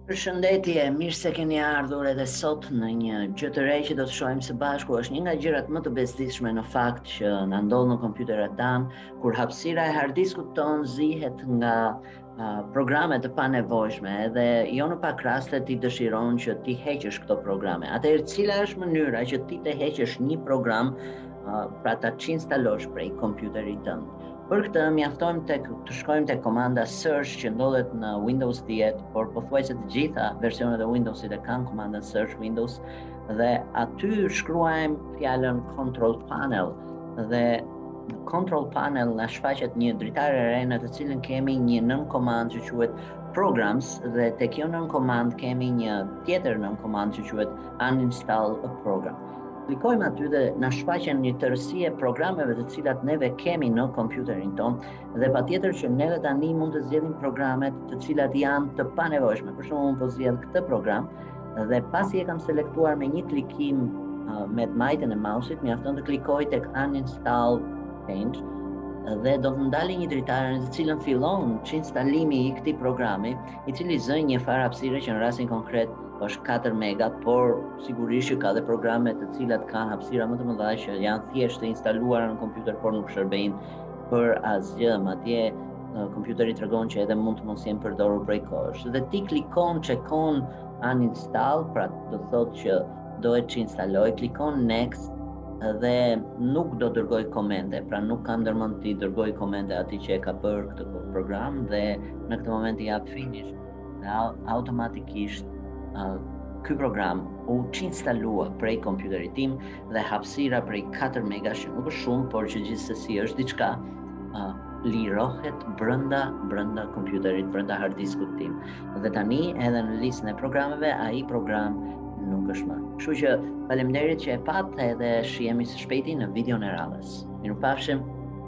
Përshëndetje, mirë se keni ardhur edhe sot në një gjë të re që do të shohim së bashku. Është një nga gjërat më të bezdishme në fakt që na ndodh në kompjuterat tan, kur hapësira e hard diskut ton zihet nga programe të panevojshme, edhe jo në pak raste ti dëshiron që ti heqësh këto programe. Atëherë, cila është mënyra që ti të heqësh një program, pra ta çinstalosh prej kompjuterit tënd? Për këtë mjaftojmë të shkojmë tek komanda search që ndodhet në Windows 10, por pothuajse të gjitha versionet e Windowsit e kanë komandën search Windows dhe aty shkruajmë fjalën control panel dhe në control panel na shfaqet një dritare e re në të cilën kemi një nën komandë që quhet programs dhe tek kjo nën komandë kemi një tjetër nën komandë që quhet uninstall a program. Klikojmë aty dhe na shfaqen një tërësi e programeve të cilat neve kemi në kompjuterin ton dhe patjetër që neve tani mund të zgjedhim programet të cilat janë të panevojshme. Për shembull, unë po zgjedh këtë program dhe pasi e kam selektuar me një klikim me majtën e mouse-it, mjafton të klikoj tek uninstall change dhe do të ndali një dritare në të cilën fillon instalimi i këtij programi, i cili zë një farë hapësire që në rastin konkret është 4 mega, por sigurisht që ka dhe programe të cilat kanë hapësira më të mëdha që janë thjesht të instaluara në kompjuter por nuk shërbejnë për asgjë. Madje kompjuteri tregon që edhe mund të mos jenë përdorur prej kohësh. Dhe ti klikon checkon uninstall, pra do thotë që dohet që instaloj, klikon next dhe nuk do dërgoj komente, pra nuk kam ndërmend të dërgoj komente atij që e ka bërë këtë program dhe në këtë moment i jap finish dhe automatikisht ky program u instalua prej kompjuterit tim dhe hapësira prej 4 mega që nuk është shumë, por që gjithsesi është diçka, lirohet brenda kompjuterit, brenda hard diskut tim. Dhe tani edhe në listën e programeve ai program nuk është më. Kështu që faleminderit që e pat edhe shihemi së shpejti në videon e radhës. Mirupafshim.